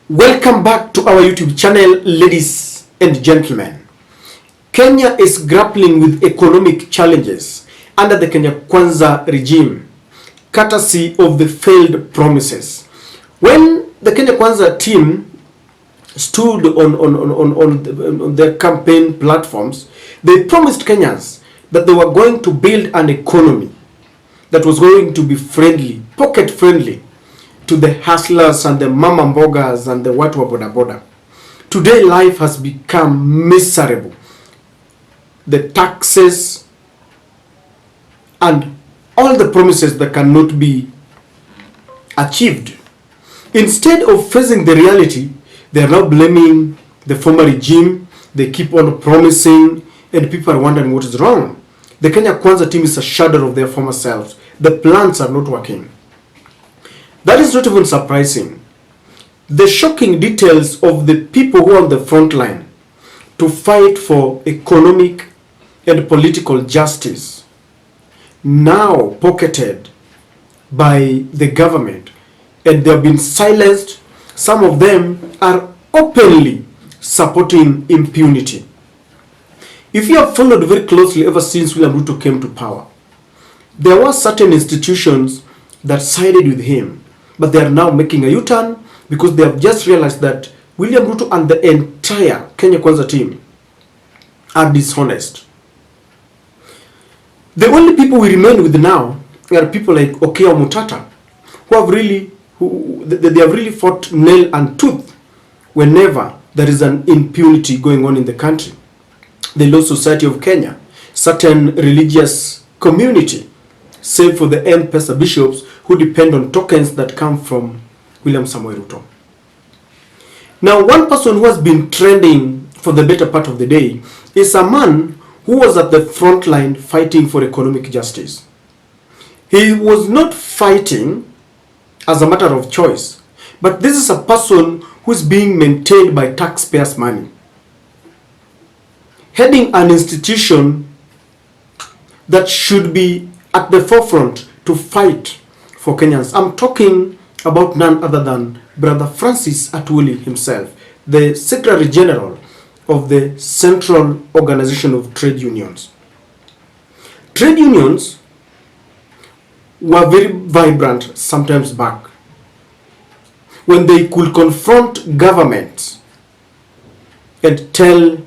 Welcome back to our YouTube channel, ladies and gentlemen. Kenya is grappling with economic challenges under the Kenya Kwanza regime, courtesy of the failed promises. When the Kenya Kwanza team stood on their campaign platforms, they promised Kenyans that they were going to build an economy that was going to be friendly, pocket friendly, to the hustlers and the mama mbogas and the watu wa boda boda. Today life has become miserable. The taxes and all the promises that cannot be achieved. Instead of facing the reality, they are now blaming the former regime. They keep on promising and people are wondering what is wrong. The Kenya Kwanza team is a shadow of their former selves. The plans are not working. That is not even surprising. The shocking details of the people who are on the front line to fight for economic and political justice, now pocketed by the government, and they have been silenced. Some of them are openly supporting impunity. If you have followed very closely ever since William Ruto came to power, there were certain institutions that sided with him, but they are now making a U-turn because they have just realized that William Ruto and the entire Kenya Kwanza team are dishonest. The only people we remain with now are people like Okia Omutata, they have really fought nail and tooth whenever there is an impunity going on in the country. The Law Society of Kenya, certain religious community, save for the M-Pesa bishops who depend on tokens that come from William Samoei Ruto. Now, one person who has been trending for the better part of the day is a man who was at the front line fighting for economic justice. He was not fighting as a matter of choice, but this is a person who is being maintained by taxpayers' money, heading an institution that should be at the forefront to fight for Kenyans. I'm talking about none other than Brother Francis Atwoli himself, the Secretary General of the Central Organization of Trade Unions. Trade unions were very vibrant sometimes back, when they could confront governments and tell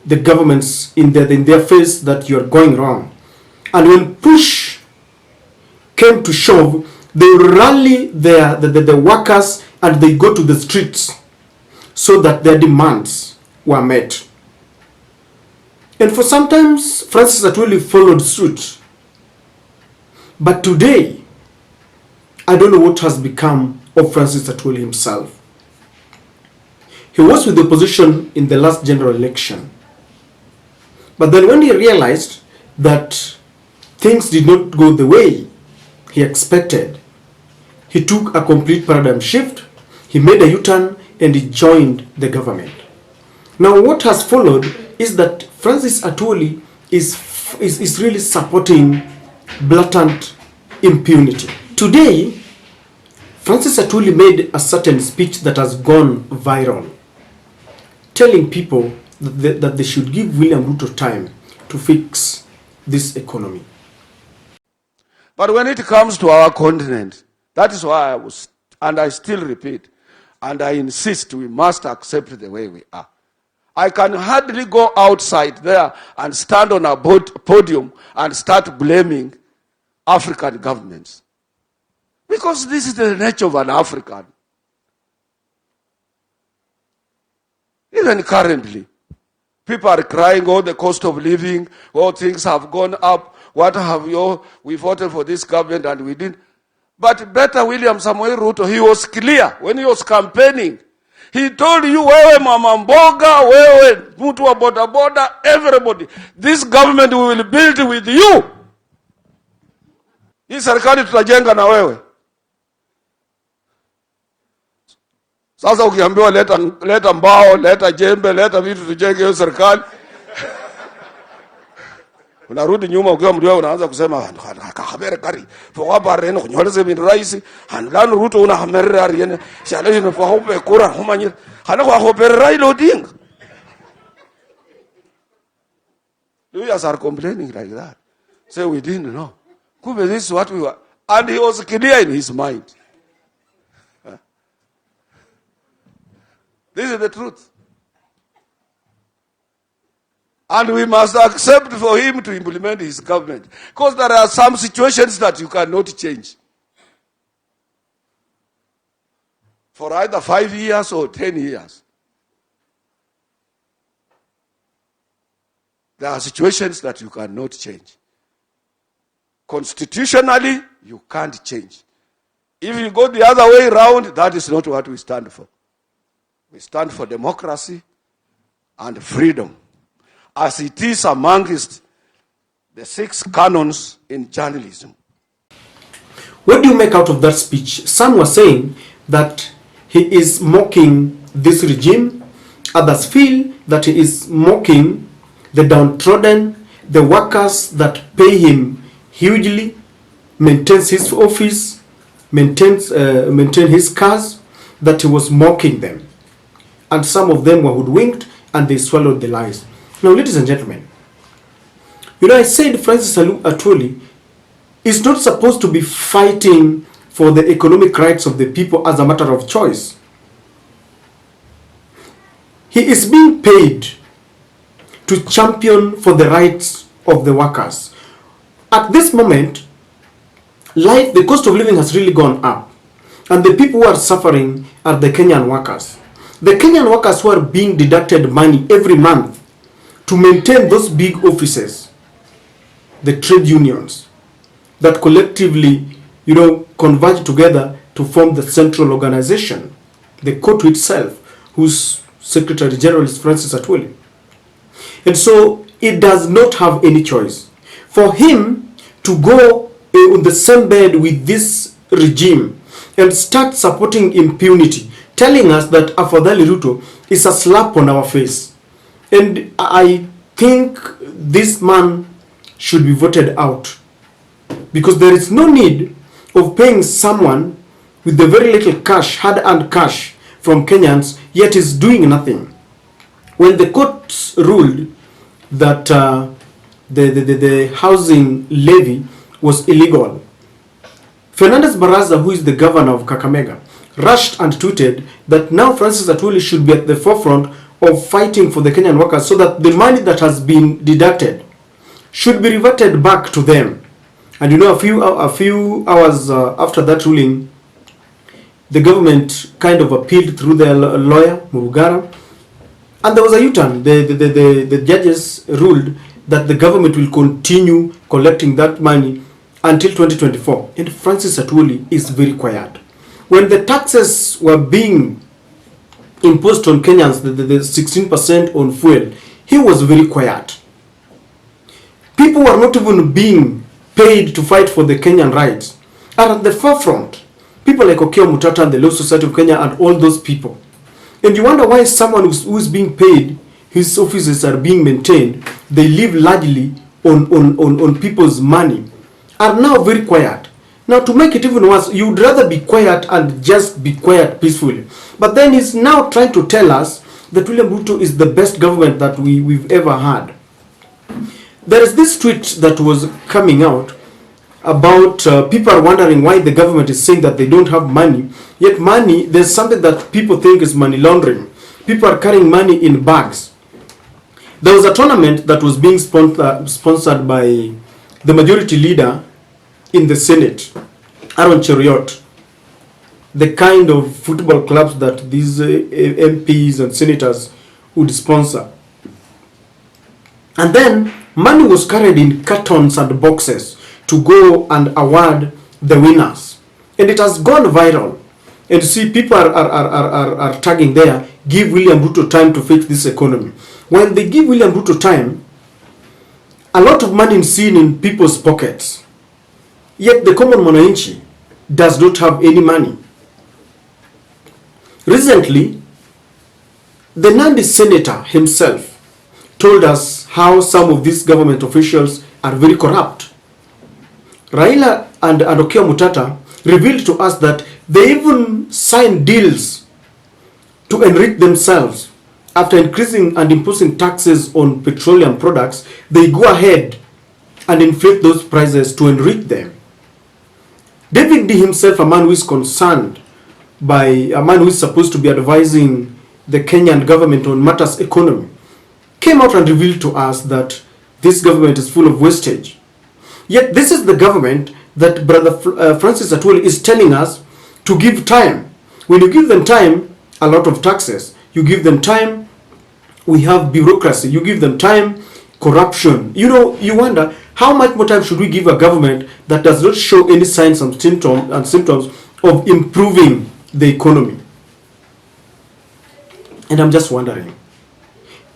the governments in their face that you're going wrong. And when push came to shove, they rally the workers and they go to the streets so that their demands were met. And for sometimes, Francis Atwoli followed suit. But today, I don't know what has become of Francis Atwoli himself. He was with the opposition in the last general election. But then when he realized that things did not go the way he expected, he took a complete paradigm shift, he made a U-turn, and he joined the government. Now what has followed is that Francis Atwoli is really supporting blatant impunity. Today, Francis Atwoli made a certain speech that has gone viral, telling people that they should give William Ruto time to fix this economy. But when it comes to our continent, that is why I still repeat, and I insist, we must accept the way we are. I can hardly go outside there and stand on a podium and start blaming African governments. Because this is the nature of an African. Even currently, people are crying, oh, the cost of living, oh, things have gone up. What have you? We voted for this government and we didn't. But better William Samoei Ruto, he was clear when he was campaigning. He told you, wewe mama mboga, wewe mtu wa boda boda, everybody. This government we will build with you. Hii serikali tutajenga na wewe. Sasa ukiambiwa leta mbao, leta jembe, leta vitu tujenge hiyo serikali. Unarudi nyuma ukiwa mdiwa unaanza kusema habere kari for bare no nyoleze min rais hanlan Ruto una hamere ariene challenge no for hope kura humanyir hana kwa hope Raila Odinga. You guys are complaining like that. Say we didn't know. Kumbe this is what we were, and he was clear in his mind. This is the truth. And we must accept for him to implement his government. Because there are some situations that you cannot change. For either 5 years or 10 years. There are situations that you cannot change. Constitutionally, you can't change. If you go the other way around, that is not what we stand for. We stand for democracy and freedom, as it is amongst the 6 canons in journalism. What do you make out of that speech? Some were saying that he is mocking this regime. Others feel that he is mocking the downtrodden, the workers that pay him hugely, maintains his office, maintain his cars, that he was mocking them. And some of them were hoodwinked and they swallowed the lies. Now, ladies and gentlemen, you know, I said Francis Atwoli is not supposed to be fighting for the economic rights of the people as a matter of choice. He is being paid to champion for the rights of the workers. At this moment, the cost of living has really gone up. And the people who are suffering are the Kenyan workers. The Kenyan workers who are being deducted money every month to maintain those big offices, the trade unions that collectively, you know, converge together to form the central organization, the COTU itself, whose Secretary General is Francis Atwoli. And so it does not have any choice. For him to go on the same bed with this regime and start supporting impunity, telling us that Afadhali Ruto is a slap on our face. And I think this man should be voted out. Because there is no need of paying someone with the very little cash, hard-earned cash from Kenyans, yet is doing nothing. When the courts ruled that the housing levy was illegal, Fernandez Baraza, who is the governor of Kakamega, rushed and tweeted that now Francis Atwoli should be at the forefront of fighting for the Kenyan workers so that the money that has been deducted should be reverted back to them. And you know, a few hours after that ruling, the government kind of appealed through their lawyer, Murugara, and there was a U-turn. The judges ruled that the government will continue collecting that money until 2024. And Francis Atwoli is very quiet. When the taxes were being imposed on Kenyans, the 16% on fuel, he was very quiet. People were not even being paid to fight for the Kenyan rights. And at the forefront, people like Okia Omutata and the Law Society of Kenya and all those people. And you wonder why someone who is being paid, his offices are being maintained, they live largely on people's money, are now very quiet. Now, to make it even worse, you'd rather be quiet and just be quiet peacefully. But then he's now trying to tell us that William Ruto is the best government that we've ever had. There is this tweet that was coming out about people are wondering why the government is saying that they don't have money. Yet money, there's something that people think is money laundering. People are carrying money in bags. There was a tournament that was being sponsored by the majority leader in the Senate, Aaron Cheriot, the kind of football clubs that these MPs and senators would sponsor. And then money was carried in cartons and boxes to go and award the winners. And it has gone viral. And you see, people are tagging there, give William Ruto time to fix this economy. When they give William Ruto time, a lot of money is seen in people's pockets. Yet the common mwananchi does not have any money. Recently, the Nandi senator himself told us how some of these government officials are very corrupt. Raila and Okia Omutata revealed to us that they even signed deals to enrich themselves. After increasing and imposing taxes on petroleum products, they go ahead and inflate those prices to enrich them. David D himself, a man who is concerned by a man who is supposed to be advising the Kenyan government on matters economy, came out and revealed to us that this government is full of wastage. Yet this is the government that Brother Francis Atwoli is telling us to give time. When you give them time, a lot of taxes. You give them time, we have bureaucracy. You give them time, corruption. You know, you wonder, how much more time should we give a government that does not show any signs and symptoms of improving the economy? And I'm just wondering.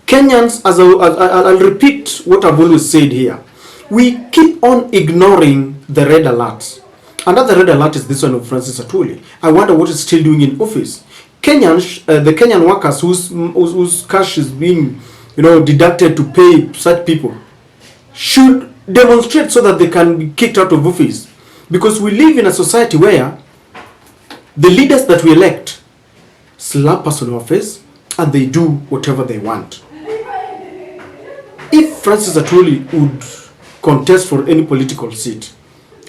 Kenyans, I'll repeat what I've always said here. We keep on ignoring the red alerts. Another red alert is this one of Francis Atwoli. I wonder what he's still doing in office. Kenyans, the Kenyan workers whose cash is being, deducted to pay such people, should demonstrate so that they can be kicked out of office. Because we live in a society where the leaders that we elect slap us on our face and they do whatever they want. If Francis Atwoli would contest for any political seat,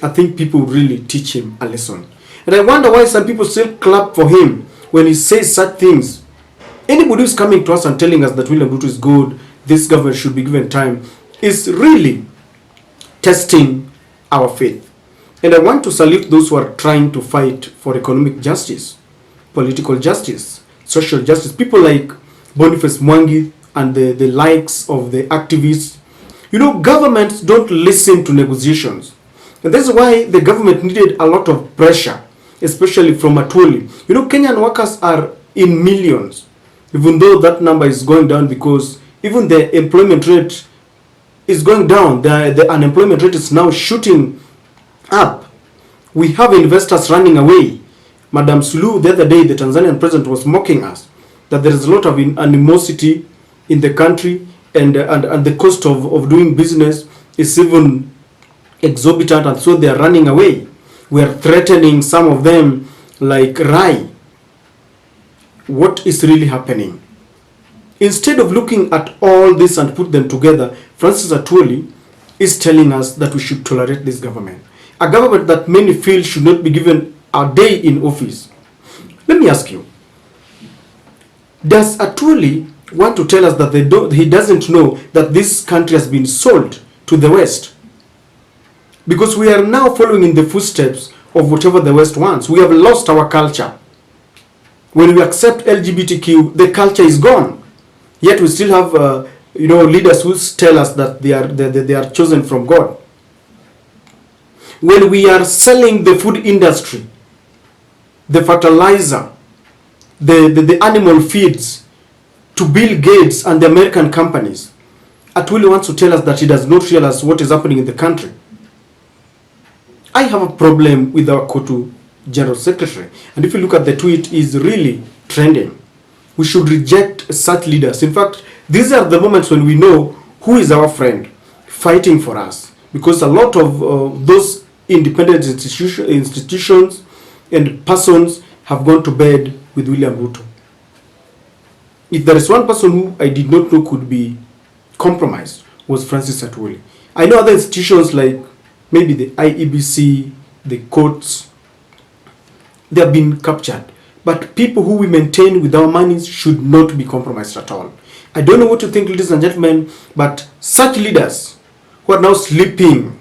I think people would really teach him a lesson. And I wonder why some people still clap for him when he says such things. Anybody who's coming to us and telling us that William Ruto is good, this government should be given time, is really testing our faith. And I want to salute those who are trying to fight for economic justice, political justice, social justice. People like Boniface Mwangi and the likes of the activists. Governments don't listen to negotiations. And that's why the government needed a lot of pressure, especially from Atwoli. Kenyan workers are in millions, even though that number is going down because even the employment rate is going down. The unemployment rate is now shooting up. We have investors running away. Madam Suluhu, the other day, the Tanzanian president was mocking us that there is a lot of animosity in the country and the cost of doing business is even exorbitant, and so they are running away. We are threatening some of them like Rai. What is really happening? Instead of looking at all this and put them together, Francis Atwoli is telling us that we should tolerate this government. A government that many feel should not be given a day in office. Let me ask you, does Atwoli want to tell us that he doesn't know that this country has been sold to the West? Because we are now following in the footsteps of whatever the West wants. We have lost our culture. When we accept LGBTQ, the culture is gone. Yet we still have leaders who tell us that they are chosen from God. When we are selling the food industry, the fertilizer, the animal feeds to Bill Gates and the American companies, Atwoli wants to tell us that he does not realize what is happening in the country. I have a problem with our COTU General Secretary. And if you look at the tweet, is really trending. We should reject such leaders. In fact, these are the moments when we know who is our friend fighting for us. Because a lot of those independent institutions and persons have gone to bed with William Ruto. If there is one person who I did not know could be compromised, was Francis Atwoli. I know other institutions like maybe the IEBC, the courts, they have been captured. But people who we maintain with our monies should not be compromised at all. I don't know what you think, ladies and gentlemen, but such leaders who are now sleeping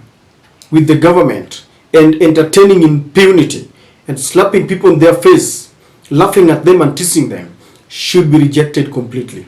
with the government and entertaining impunity and slapping people in their face, laughing at them and teasing them, should be rejected completely.